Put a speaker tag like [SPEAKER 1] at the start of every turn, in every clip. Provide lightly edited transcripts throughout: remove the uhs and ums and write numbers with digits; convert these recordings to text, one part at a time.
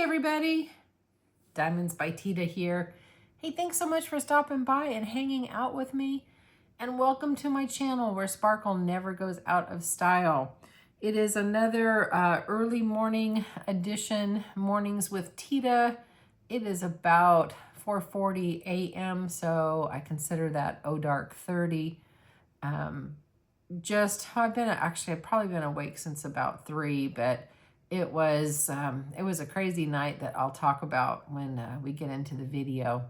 [SPEAKER 1] everybody, DiamondsByTeeda here. Hey, thanks so much for stopping by and hanging out with me, and welcome to my channel where sparkle never goes out of style. It is another early morning edition, Mornings with Teeda. It is about 4:40 a.m., so I consider that dark 30. I've probably been awake since about 3, but it was a crazy night that I'll talk about when we get into the video.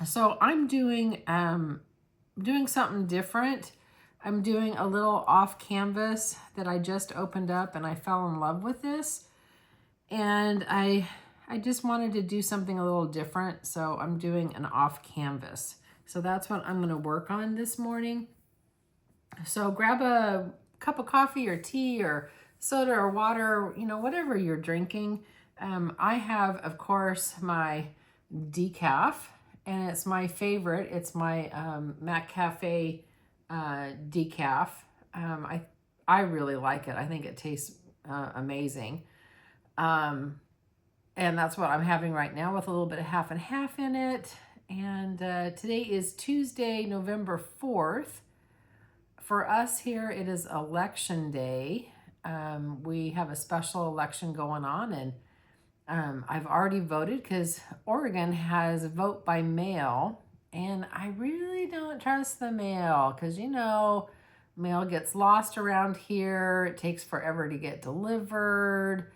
[SPEAKER 1] So I'm doing something different. I'm doing a little off canvas that I just opened up, and I fell in love with this, and I just wanted to do something a little different, so I'm doing an off canvas. So that's what I'm going to work on this morning. So grab a cup of coffee or tea or soda or water, whatever you're drinking. I have, of course, my decaf, and it's my favorite. It's my Mac Cafe decaf. I really like it. I think it tastes amazing. And that's what I'm having right now with a little bit of half and half in it. And today is Tuesday, November 4th. For us here, it is election day. We have a special election going on, and I've already voted because Oregon has vote by mail, and I really don't trust the mail because, mail gets lost around here. It takes forever to get delivered.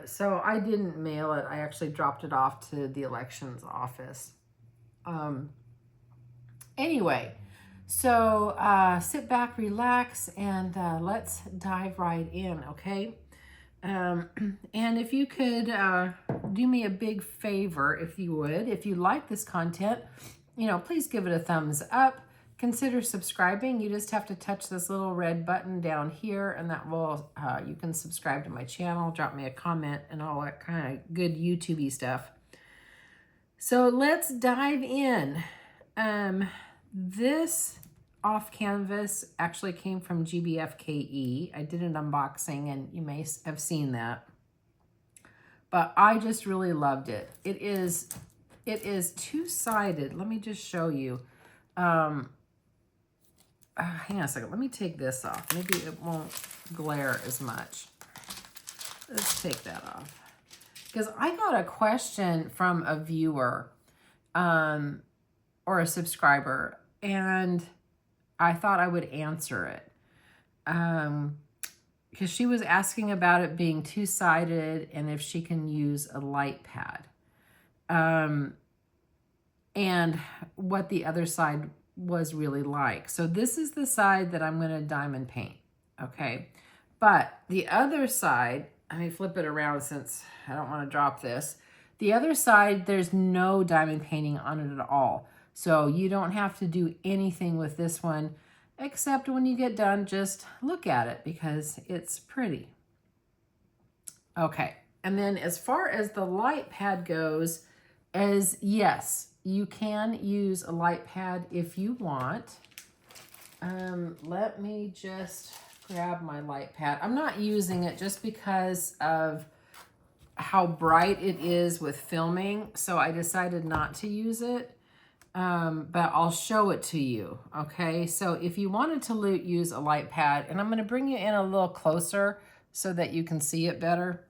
[SPEAKER 1] So I didn't mail it. I actually dropped it off to the elections office. Anyway, so sit back, relax, and let's dive right in, okay? And if you could do me a big favor, if you would, if you like this content, please give it a thumbs up. Consider subscribing. You just have to touch this little red button down here, and that will, you can subscribe to my channel, drop me a comment, and all that kind of good YouTube-y stuff. So let's dive in. This off canvas actually came from GBFKE. I did an unboxing, and you may have seen that, but I just really loved it. It is two-sided. Let me just show you. Hang on a second. Let me take this off. Maybe it won't glare as much. Let's take that off. Because I got a question from a viewer or a subscriber, and I thought I would answer it. Because she was asking about it being two-sided and if she can use a light pad. And what the other side was really like. So this is the side that I'm going to diamond paint, okay? But the other side, let me flip it around since I don't want to drop this. The other side, there's no diamond painting on it at all. So you don't have to do anything with this one, except when you get done, just look at it because it's pretty. Okay, and then as far as the light pad goes, yes, you can use a light pad if you want. Let me just grab my light pad. I'm not using it just because of how bright it is with filming, so I decided not to use it. But I'll show it to you, okay? So if you wanted to use a light pad, and I'm going to bring you in a little closer so that you can see it better.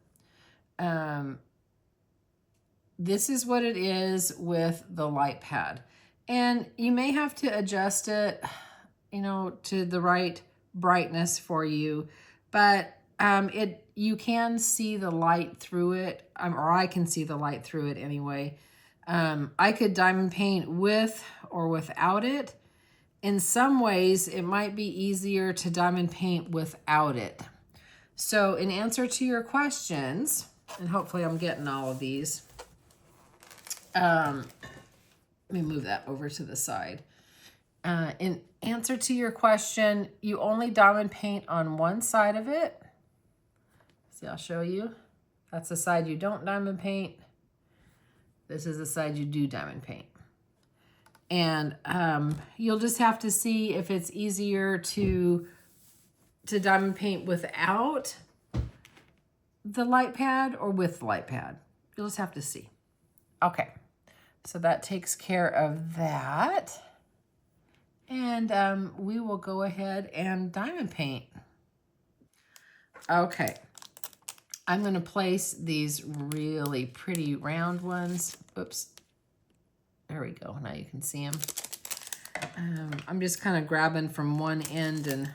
[SPEAKER 1] This is what it is with the light pad. And you may have to adjust it, to the right brightness for you, but you can see the light through it, or I can see the light through it anyway. I could diamond paint with or without it. In some ways, it might be easier to diamond paint without it. So in answer to your questions, and hopefully I'm getting all of these, let me move that over to the side. In answer to your question, you only diamond paint on one side of it. See, I'll show you. That's the side you don't diamond paint. This is the side you do diamond paint. And you'll just have to see if it's easier to diamond paint without the light pad or with the light pad. You'll just have to see. Okay, so that takes care of that. And we will go ahead and diamond paint. Okay, I'm gonna place these really pretty round ones. Oops, there we go, now you can see them. I'm just kind of grabbing from one end and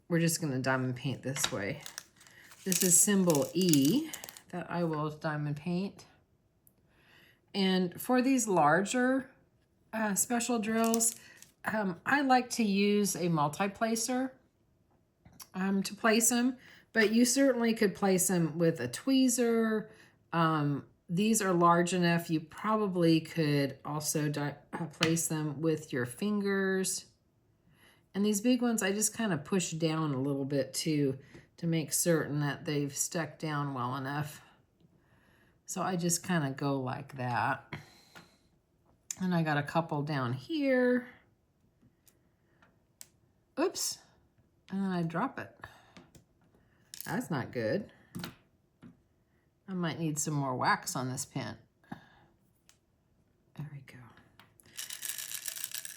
[SPEAKER 1] we're just gonna diamond paint this way. This is symbol E that I will diamond paint. And for these larger special drills, I like to use a multi-placer to place them, but you certainly could place them with a tweezer. These are large enough, you probably could also place them with your fingers. And these big ones, I just kind of push down a little bit too, to make certain that they've stuck down well enough. So I just kind of go like that. And I got a couple down here. Oops. And then I drop it. That's not good. I might need some more wax on this pen. There we go.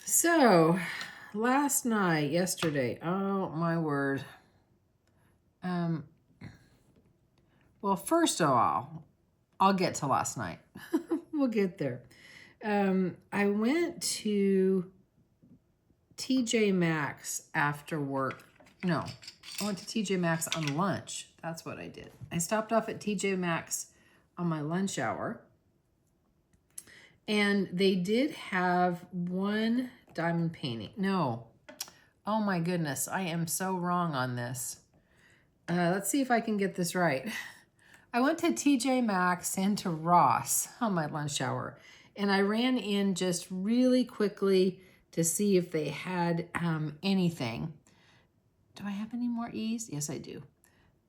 [SPEAKER 1] So, yesterday, oh my word. Well, first of all, I'll get to last night. We'll get there. I went to TJ Maxx after work. No, I went to TJ Maxx on lunch. That's what I did. I stopped off at TJ Maxx on my lunch hour. And they did have one diamond painting. No. Oh my goodness. I am so wrong on this. Let's see if I can get this right. I went to TJ Maxx and to Ross on my lunch hour. And I ran in just really quickly to see if they had anything. Do I have any more E's? Yes, I do.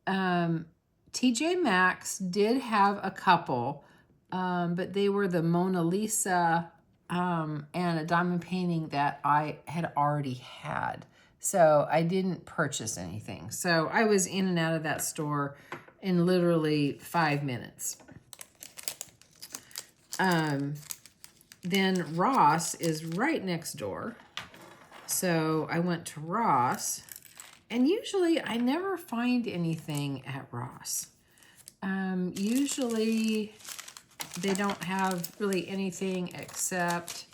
[SPEAKER 1] TJ Maxx did have a couple, but they were the Mona Lisa and a diamond painting that I had already had. So I didn't purchase anything. So I was in and out of that store in literally 5 minutes. Then Ross is right next door. So I went to Ross. And usually I never find anything at Ross. Usually they don't have really anything except,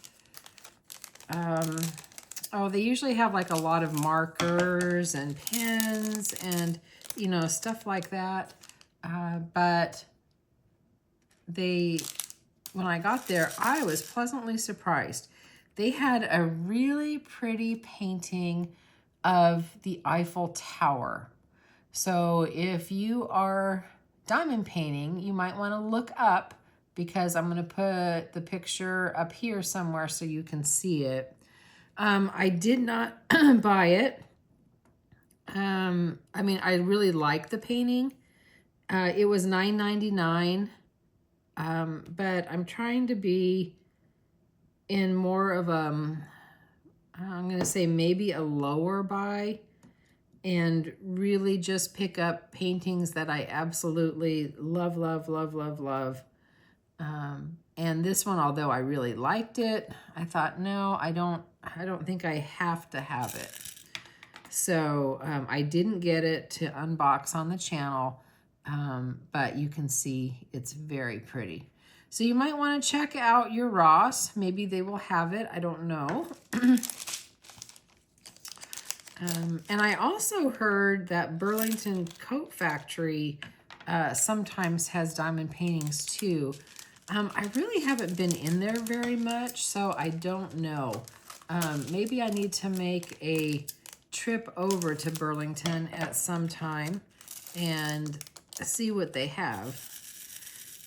[SPEAKER 1] they usually have like a lot of markers and pens and, you know, stuff like that. But when I got there, I was pleasantly surprised. They had a really pretty painting of the Eiffel Tower. So if you are diamond painting, you might want to look up, because I'm going to put the picture up here somewhere so you can see it. I did not buy it. I mean, I really like the painting. It was $9.99, but I'm trying to be in more of I'm going to say maybe a lower buy, and really just pick up paintings that I absolutely love, love, love, love, love. And this one, although I really liked it, I thought, no, I don't think I have to have it. So I didn't get it to unbox on the channel, but you can see it's very pretty. So you might want to check out your Ross. Maybe they will have it. I don't know. And I also heard that Burlington Coat Factory sometimes has diamond paintings too. I really haven't been in there very much, so I don't know. Maybe I need to make a trip over to Burlington at some time and see what they have.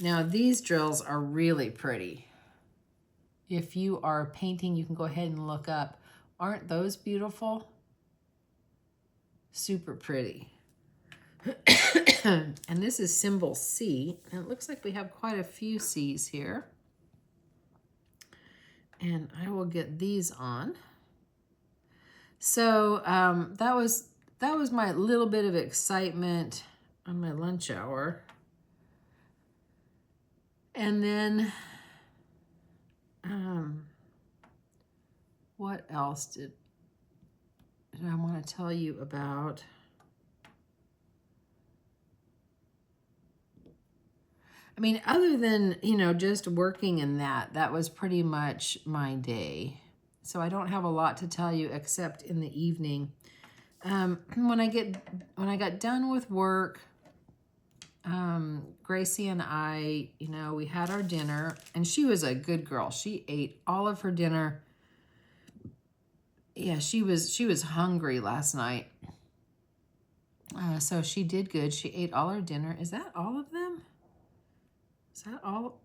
[SPEAKER 1] Now, these drills are really pretty. If you are painting, you can go ahead and look up. Aren't those beautiful? Super pretty. And this is symbol C. And it looks like we have quite a few C's here. And I will get these on. So that was my little bit of excitement on my lunch hour. And then, what else did I want to tell you about? I mean, other than, you know, just working in that was pretty much my day. So I don't have a lot to tell you except in the evening. When I got done with work, Gracie and I, you know, we had our dinner, and she was a good girl. She ate all of her dinner. Yeah, she was hungry last night. So she did good. She ate all her dinner. Is that all of them? Is that all?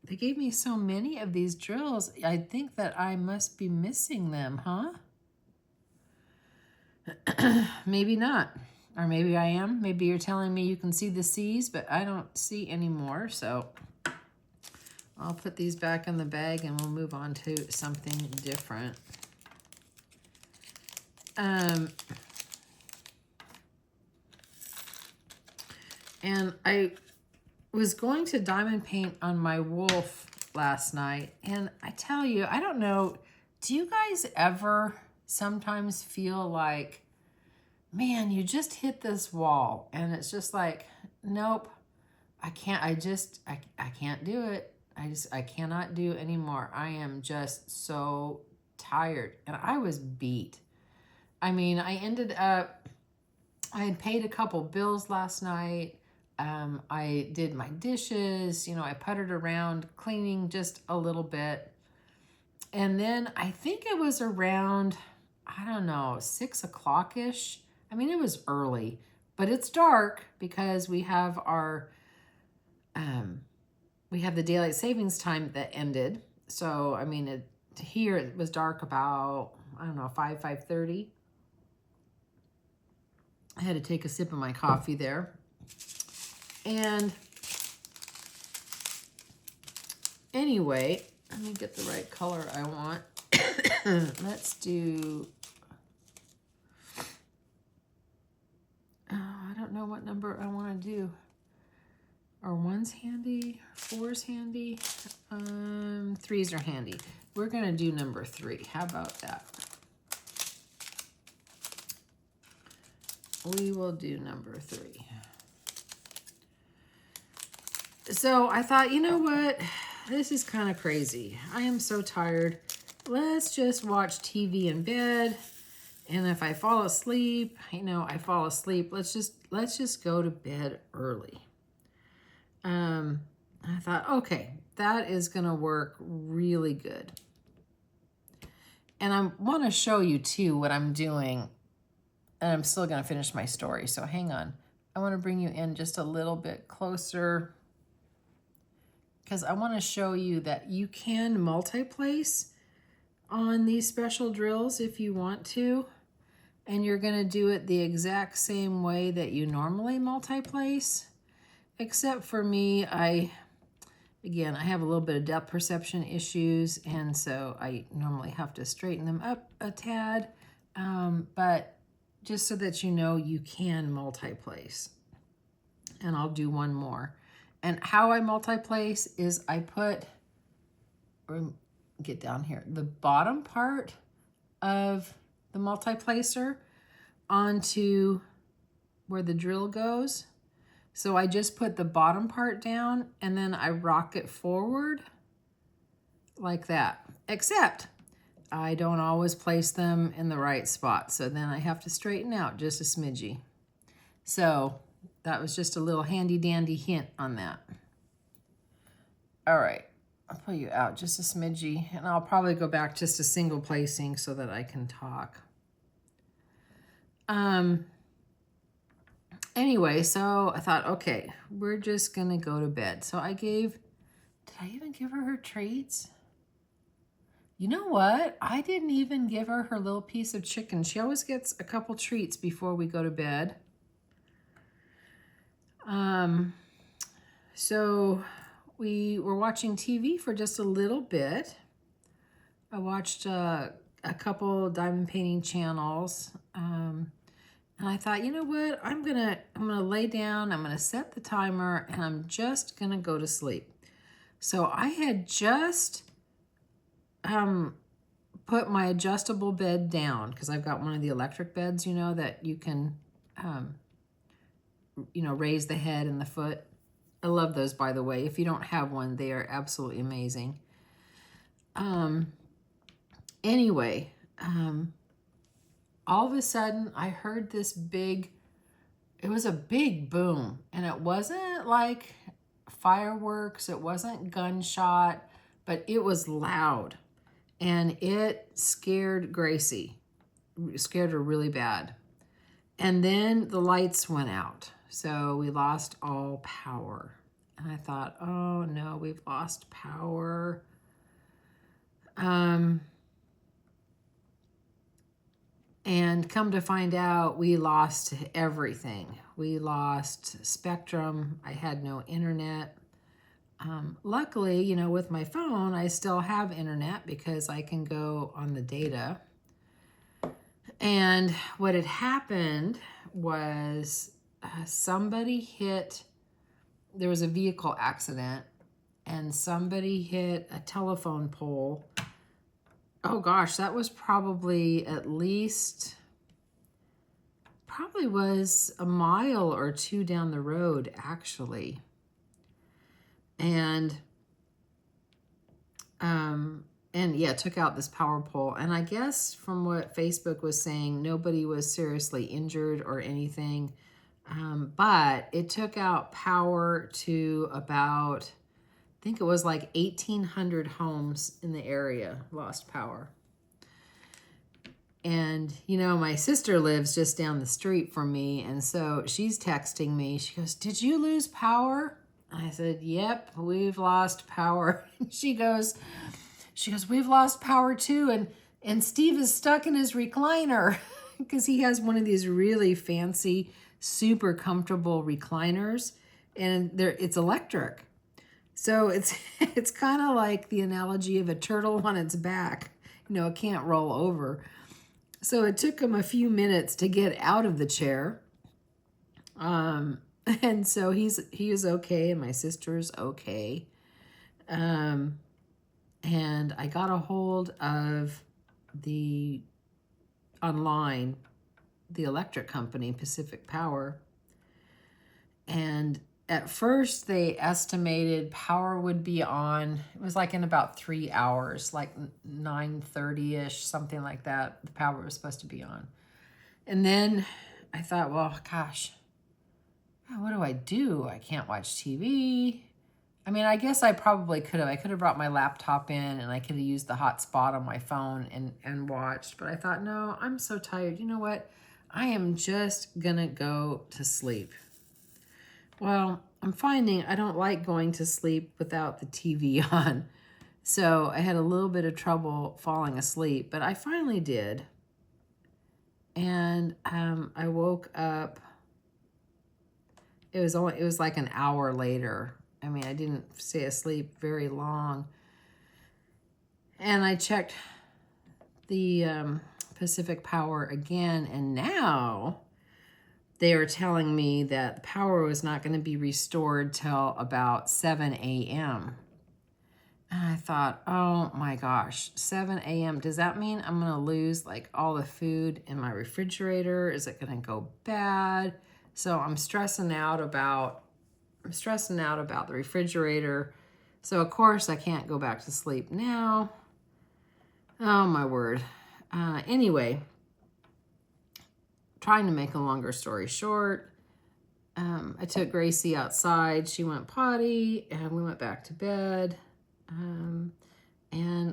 [SPEAKER 1] They gave me so many of these drills. I think that I must be missing them, huh? Maybe not. Or maybe I am. Maybe you're telling me you can see the C's, but I don't see any more. So I'll put these back in the bag and we'll move on to something different. And I was going to diamond paint on my wolf last night. And I tell you, I don't know, do you guys ever sometimes feel like, man, you just hit this wall and it's just like, nope, I can't do it. I cannot do anymore. I am just so tired. And I was beat. I mean, I had paid a couple bills last night. I did my dishes, you know, I puttered around cleaning just a little bit. And then I think it was around, I don't know, 6 o'clock-ish. I mean, it was early, but it's dark because we have the daylight savings time that ended. So, I mean, here it was dark about, I don't know, 5:30. I had to take a sip of my coffee there. And anyway, let me get the right color I want. Let's do, I don't know what number I want to do. Are 1's handy? 4's handy? 3's are handy. We're going to do number 3. How about that? We will do number 3. So I thought, you know what? This is kind of crazy. I am so tired. Let's just watch TV in bed. And if I fall asleep, you know, I fall asleep. Let's just go to bed early. I thought, okay, that is going to work really good. And I want to show you too what I'm doing. And I'm still going to finish my story. So hang on. I want to bring you in just a little bit closer, because I want to show you that you can multi-place on these special drills if you want to. And you're going to do it the exact same way that you normally multi-place. Except for me, again, I have a little bit of depth perception issues, and so I normally have to straighten them up a tad. But just so that you know, you can multi-place. And I'll do one more. And how I multi-place is I put, get down here, the bottom part of the multi-placer onto where the drill goes. So I just put the bottom part down and then I rock it forward like that. Except I don't always place them in the right spot. So then I have to straighten out just a smidgy. So that was just a little handy dandy hint on that. All right, I'll pull you out just a smidgy, and I'll probably go back just to single placing so that I can talk. Anyway, so I thought, okay, we're just gonna go to bed. So did I even give her treats? You know what? I didn't even give her little piece of chicken. She always gets a couple treats before we go to bed. So we were watching TV for just a little bit. I watched a couple diamond painting channels. And I thought, you know what? I'm gonna lay down, I'm gonna set the timer, and I'm just gonna go to sleep. So I had just put my adjustable bed down because I've got one of the electric beds, you know, that you can, you know, raise the head and the foot. I love those, by the way. If you don't have one, they are absolutely amazing. Anyway, all of a sudden I heard this big, it was a big boom, and it wasn't like fireworks, it wasn't gunshot, but it was loud, and it scared Gracie. It scared her really bad. And then the lights went out, so we lost all power. And I thought, oh no, we've lost power. And come to find out, we lost everything. We lost spectrum. I had no internet. Luckily, you know, with my phone, I still have internet because I can go on the data. And what had happened was somebody hit, there was a vehicle accident, and somebody hit a telephone pole. Oh gosh, that was probably at least, probably was a mile or two down the road, actually. And yeah, took out this power pole. And I guess from what Facebook was saying, nobody was seriously injured or anything. But it took out power to about, I think it was like 1,800 homes in the area lost power. And, you know, my sister lives just down the street from me. And so she's texting me. She goes, "Did you lose power?" I said, "Yep, we've lost power." She goes, "We've lost power too. And Steve is stuck in his recliner," because he has one of these really fancy, super comfortable recliners, and it's electric. So it's kind of like the analogy of a turtle on its back. You know, it can't roll over. So it took him a few minutes to get out of the chair. And so he is okay, and my sister's okay. And I got a hold of the electric company, Pacific Power. And at first they estimated power would be on, it was like in about 3 hours, like 9:30-ish, something like that. The power was supposed to be on. And then I thought, well, gosh, what do I do? I can't watch TV. I mean, I guess I probably could have. I could have brought my laptop in and I could have used the hotspot on my phone and watched. But I thought, no, I'm so tired. You know what? I am just going to go to sleep. Well, I'm finding I don't like going to sleep without the TV on. So I had a little bit of trouble falling asleep, but I finally did. And I woke up. It was like an hour later. I mean, I didn't stay asleep very long. And I checked the Pacific Power again, and now they are telling me that the power was not going to be restored till about 7 a.m. And I thought, oh my gosh, 7 a.m. Does that mean I'm going to lose like all the food in my refrigerator? Is it going to go bad? So I'm stressing out about the refrigerator. So of course I can't go back to sleep now. Oh my word. Anyway, trying to make a longer story short, I took Gracie outside. She went potty and we went back to bed. And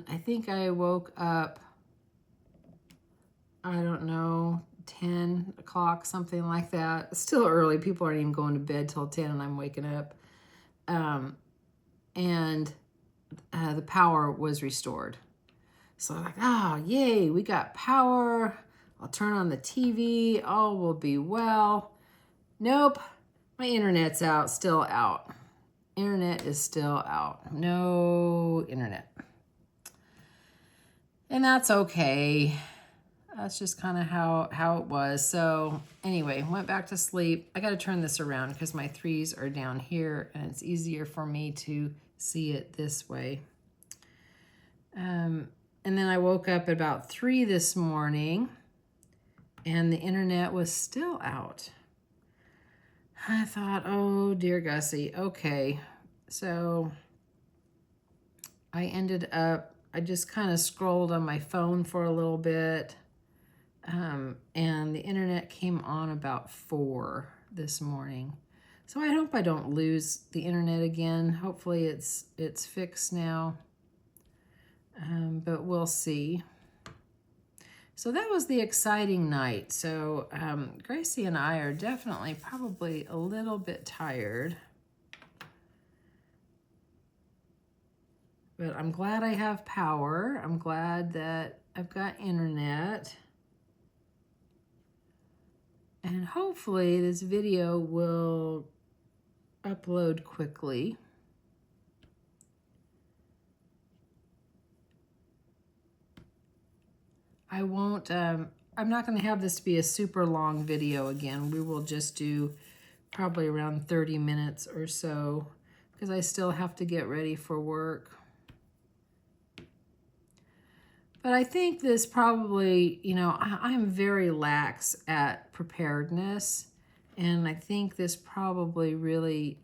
[SPEAKER 1] I think I woke up, I don't know, 10 o'clock, something like that. It's still early. People aren't even going to bed till 10 and I'm waking up. And the power was restored. So I'm like, oh, yay, we got power. I'll turn on the TV. All will be well. Nope, my internet's out, still out. Internet is still out. No internet. And that's okay. That's just kind of how it was. So anyway, went back to sleep. I got to turn this around because my threes are down here and it's easier for me to see it this way. And then I woke up at about 3 this morning and the internet was still out. I thought, oh dear Gussie, okay. So I ended up, I just kind of scrolled on my phone for a little bit. And the internet came on about 4 this morning. So I hope I don't lose the internet again. Hopefully it's fixed now. But we'll see. So that was the exciting night. So Gracie and I are definitely probably a little bit tired. But I'm glad I have power. I'm glad that I've got internet. And hopefully this video will upload quickly. I won't, I'm not going to have this to be a super long video again. We will just do probably around 30 minutes or so because I still have to get ready for work. But I think this probably, you know, I'm very lax at preparedness, and I think this probably really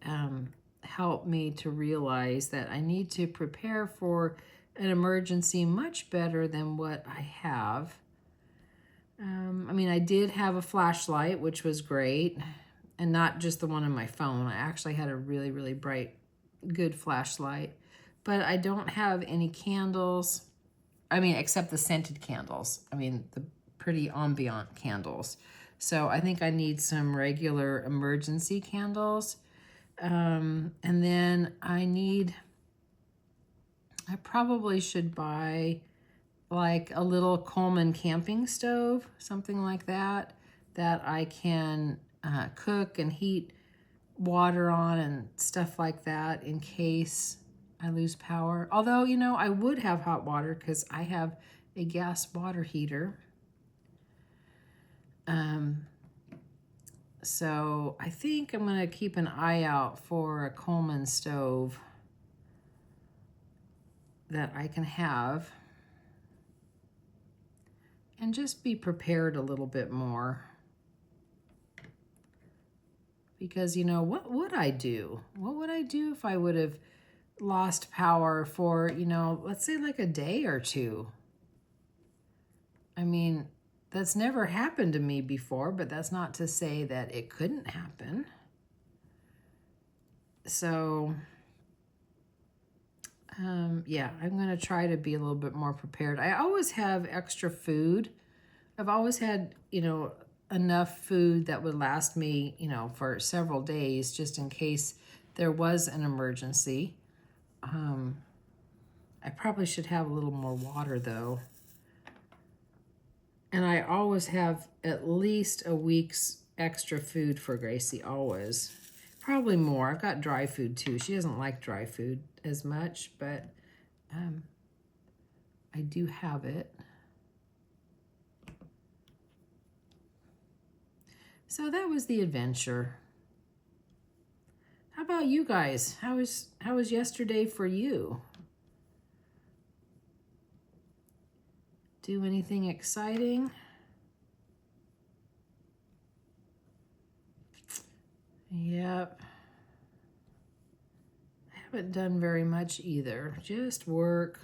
[SPEAKER 1] helped me to realize that I need to prepare for an emergency much better than what I have. I mean, I did have a flashlight, which was great, and not just the one on my phone. I actually had a really, really bright, good flashlight, but I don't have any candles. I mean, except the scented candles. I mean, the pretty ambient candles. So I think I need some regular emergency candles. And then I probably should buy like a little Coleman camping stove, something like that, that I can cook and heat water on and stuff like that in case I lose power. Although, you know, I would have hot water because I have a gas water heater. So I think I'm going to keep an eye out for a Coleman stove that I can have and just be prepared a little bit more. Because, you know, what would I do? What would I do if I would have lost power for, you know, let's say like a day or two? I mean, that's never happened to me before, but that's not to say that it couldn't happen. So, yeah, I'm going to try to be a little bit more prepared. I always have extra food. I've always had, you know, enough food that would last me, you know, for several days just in case there was an emergency. I probably should have a little more water though. And I always have at least a week's extra food for Gracie, always. Probably more. I've got dry food too. She doesn't like dry food as much, but I do have it. So that was the adventure. How about you guys? How was yesterday for you? Do anything exciting? Yep. I haven't done very much either. Just work.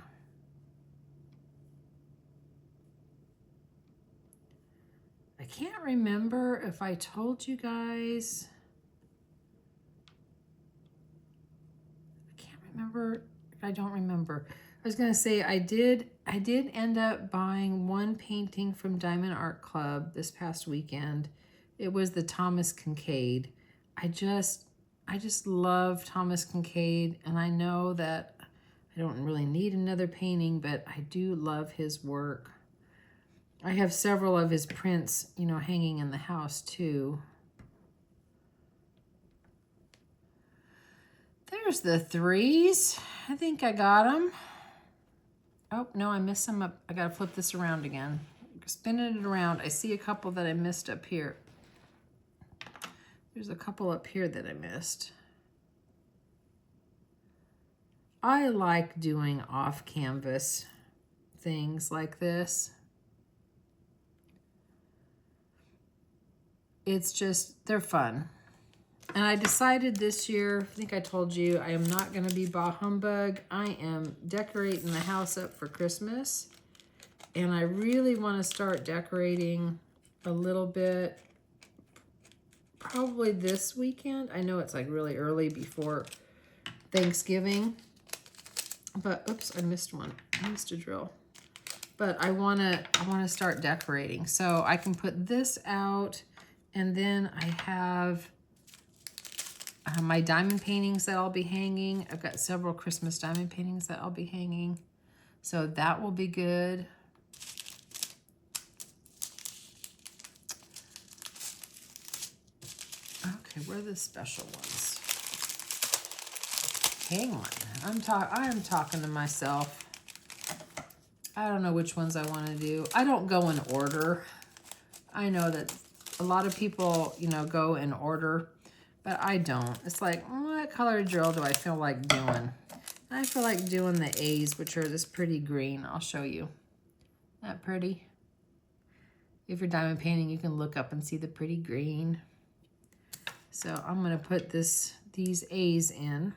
[SPEAKER 1] I can't remember if I told you guys. I can't remember. I don't remember. I was going to say I did end up buying one painting from Diamond Art Club this past weekend. It was the Thomas Kincaid. I just love Thomas Kincaid, and I know that I don't really need another painting, but I do love his work. I have several of his prints, you know, hanging in the house too. There's the 3s. I think I got them. Oh, no, I missed some up. I got to flip this around again. Spinning it around. I see a couple that I missed up here. There's a couple up here that I missed. I like doing off canvas things like this. It's just, they're fun. And I decided this year, I think I told you, I am not going to be bah humbug. I am decorating the house up for Christmas. And I really want to start decorating a little bit, probably this weekend. I know it's like really early before Thanksgiving. But, oops, I missed one. I missed a drill. But I want to start decorating. So I can put this out, and then I have my diamond paintings that I'll be hanging. I've got several Christmas diamond paintings that I'll be hanging. So that will be good. Okay, where are the special ones? Hang on. I am talking to myself. I don't know which ones I want to do. I don't go in order. I know that a lot of people, you know, go in order, but I don't. It's like, what color drill do I feel like doing? I feel like doing the A's, which are this pretty green. I'll show you. Isn't that pretty? If you're diamond painting, you can look up and see the pretty green. So I'm going to put these A's in.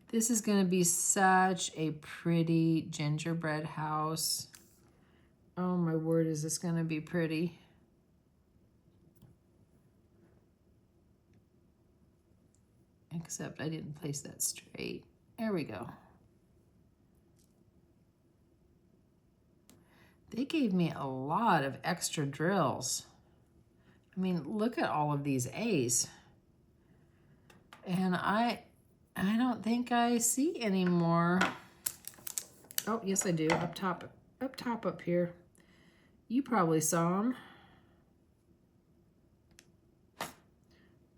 [SPEAKER 1] This is going to be such a pretty gingerbread house. Oh my word, is this going to be pretty? Except I didn't place that straight. There we go. They gave me a lot of extra drills. I mean, look at all of these A's. And I don't think I see any more. Oh, yes I do, up top up here. You probably saw them.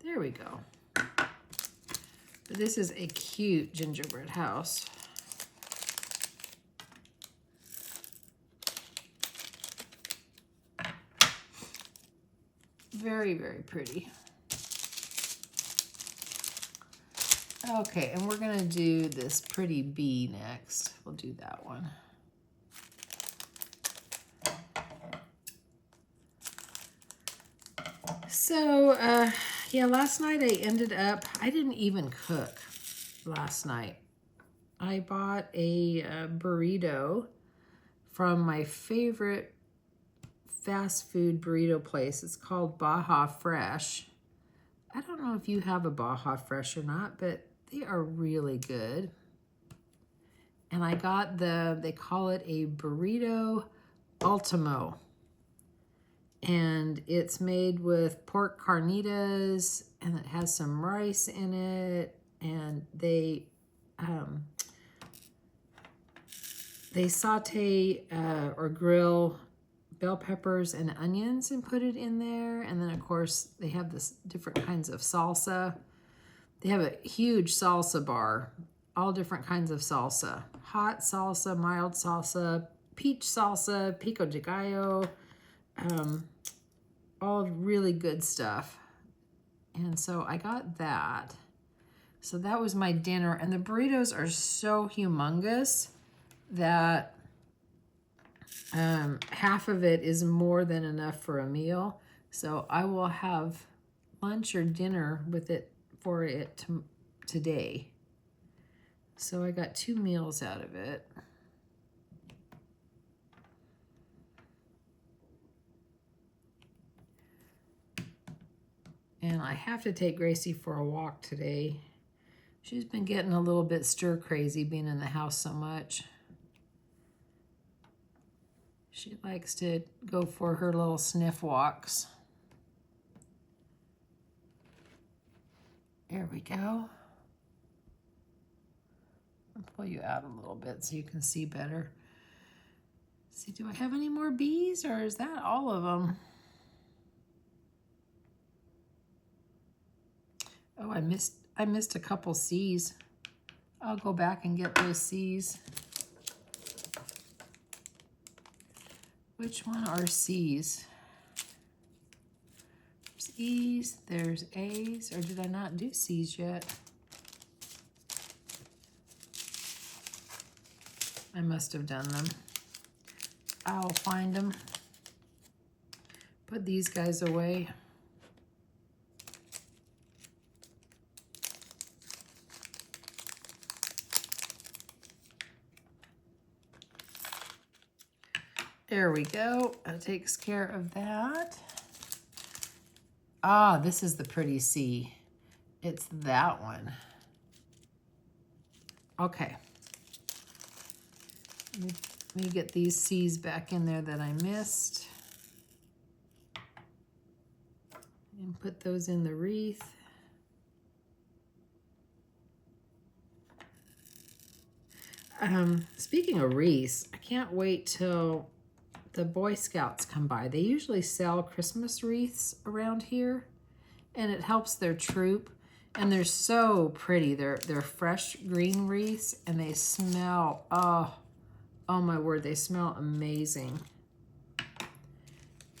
[SPEAKER 1] There we go. But this is a cute gingerbread house. Very, very pretty. Okay, and we're gonna do this pretty bee next. We'll do that one. So, yeah, last night I ended up, I didn't even cook last night. I bought a burrito from my favorite fast food burrito place. It's called Baja Fresh. I don't know if you have a Baja Fresh or not, but they are really good. And I got they call it a burrito ultimo. And it's made with pork carnitas, and it has some rice in it. And they saute or grill bell peppers and onions and put it in there. And then, of course, they have this different kinds of salsa. They have a huge salsa bar, all different kinds of salsa. Hot salsa, mild salsa, peach salsa, pico de gallo, all really good stuff. And so I got that. So that was my dinner. And the burritos are so humongous that half of it is more than enough for a meal. So I will have lunch or dinner with it for it today. So I got 2 meals out of it. And I have to take Gracie for a walk today. She's been getting a little bit stir crazy being in the house so much. She likes to go for her little sniff walks. There we go. I'll pull you out a little bit so you can see better. See, do I have any more bees, or is that all of them? Oh, I missed a couple C's. I'll go back and get those C's. Which one are C's? There's E's, there's A's, or did I not do C's yet? I must have done them. I'll find them. Put these guys away. There we go. That takes care of that. Ah, this is the pretty C. It's that one. Okay. Let me get these C's back in there that I missed. And put those in the wreath. Speaking of wreaths, I can't wait till the Boy Scouts come by. They usually sell Christmas wreaths around here, and it helps their troop. And they're so pretty. They're fresh green wreaths, and they smell, oh my word, they smell amazing.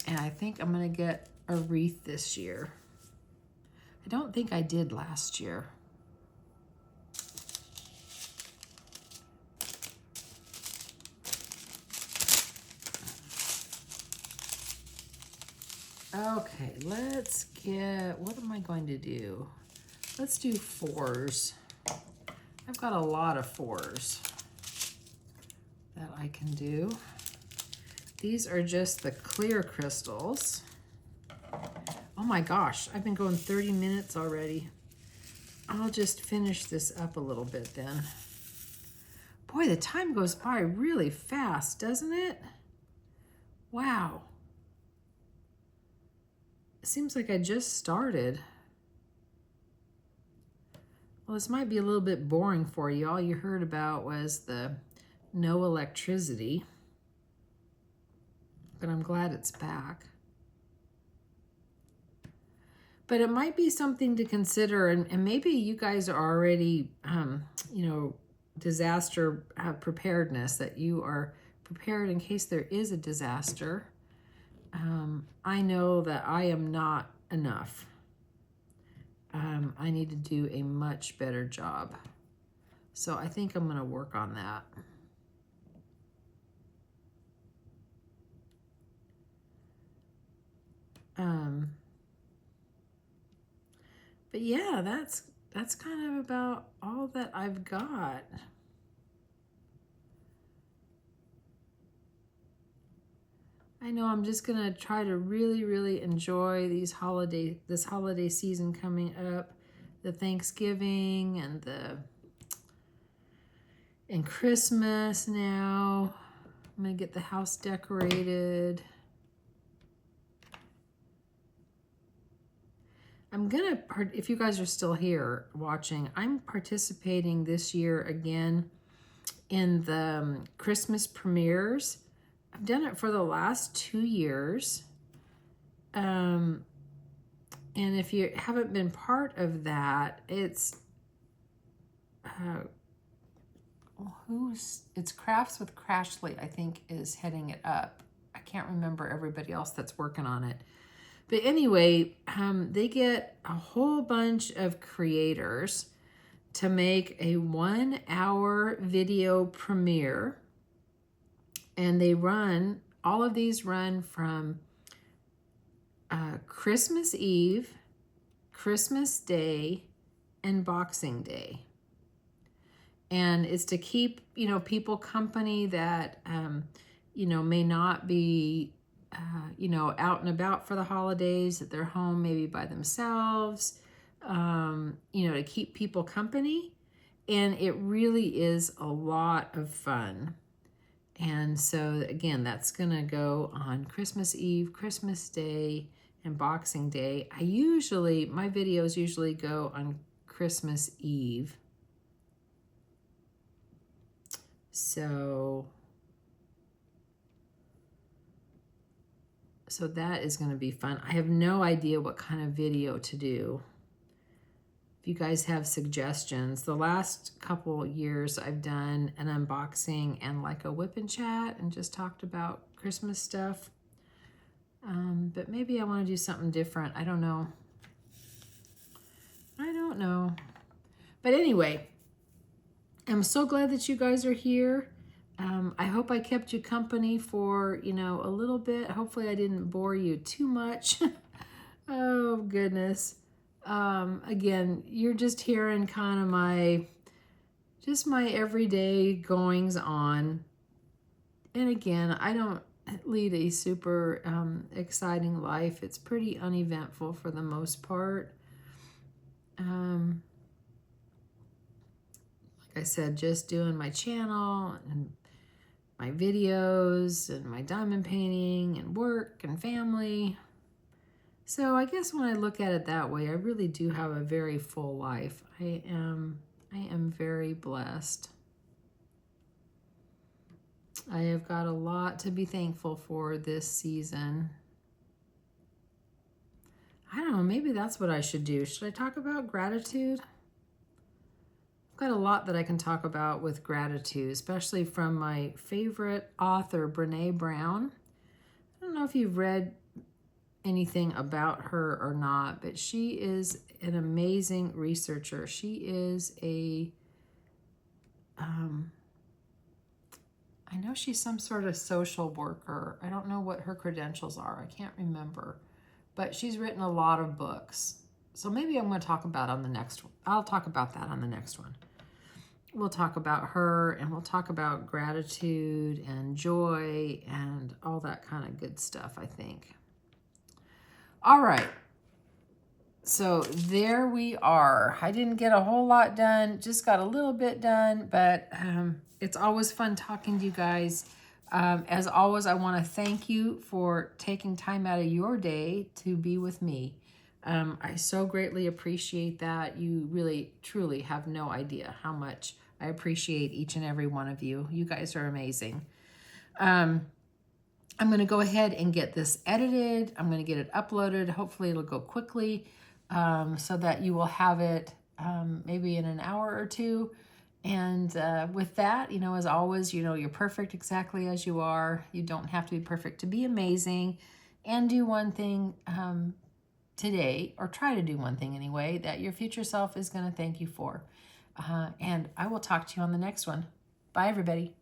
[SPEAKER 1] And I think I'm gonna get a wreath this year. I don't think I did last year. Okay, let's get, what am I going to do? Let's do 4s. I've got a lot of 4s that I can do. These are just the clear crystals. Oh my gosh, I've been going 30 minutes already. I'll just finish this up a little bit then. Boy, the time goes by really fast, doesn't it? Wow. It seems like I just started. Well, this might be a little bit boring for you. All you heard about was the no electricity, but I'm glad it's back. But it might be something to consider, and maybe you guys are already, you know, disaster preparedness, that you are prepared in case there is a disaster. I know that I am not enough. I need to do a much better job. So I think I'm going to work on that. But yeah, that's kind of about all that I've got. I know I'm just gonna try to really enjoy this holiday season coming up, the Thanksgiving and Christmas now. I'm gonna get the house decorated. I'm gonna, if you guys are still here watching, I'm participating this year again in the Christmas premieres. I've done it for the last 2 years. And if you haven't been part of that, it's it's Crafts with Crashly, I think, is heading it up. I can't remember everybody else that's working on it. But anyway, they get a whole bunch of creators to make a 1-hour video premiere. And they run, all of these run from Christmas Eve, Christmas Day, and Boxing Day. And it's to keep, you know, people company that, you know, may not be, you know, out and about for the holidays, that they're home maybe by themselves, you know, to keep people company. And it really is a lot of fun. And so again, that's gonna go on Christmas Eve, Christmas Day, and Boxing Day. My videos usually go on Christmas Eve. So that is gonna be fun. I have no idea what kind of video to do. If you guys have suggestions, the last couple years I've done an unboxing and like a WIP and Chat and just talked about Christmas stuff. But maybe I want to do something different. I don't know. But anyway, I'm so glad that you guys are here. I hope I kept you company for, you know, a little bit. Hopefully I didn't bore you too much. Oh, goodness. Again, you're just hearing kind of my everyday goings on. And again, I don't lead a super exciting life. It's pretty uneventful for the most part. Like I said, just doing my channel and my videos and my diamond painting and work and family. So I guess when I look at it that way, I really do have a very full life. I am very blessed. I have got a lot to be thankful for this season. I don't know, maybe that's what I should do. Should I talk about gratitude? I've got a lot that I can talk about with gratitude, especially from my favorite author, Brené Brown. I don't know if you've read anything about her or not, but she is an amazing researcher. She is a, I know she's some sort of social worker. I don't know what her credentials are. I can't remember, but she's written a lot of books. So maybe I'm going to talk about on the next one. I'll talk about that on the next one. We'll talk about her, and we'll talk about gratitude and joy and all that kind of good stuff, I think. All right, so there we are. I didn't get a whole lot done, just got a little bit done, but it's always fun talking to you guys. As always, I want to thank you for taking time out of your day to be with me. I so greatly appreciate that. You really, truly have no idea how much I appreciate each and every one of you. You guys are amazing. I'm going to go ahead and get this edited. I'm going to get it uploaded. Hopefully it'll go quickly so that you will have it maybe in an hour or two. And with that, you know, as always, you know, you're perfect exactly as you are. You don't have to be perfect to be amazing. And do one thing today, or try to do one thing anyway, that your future self is going to thank you for. And I will talk to you on the next one. Bye, everybody.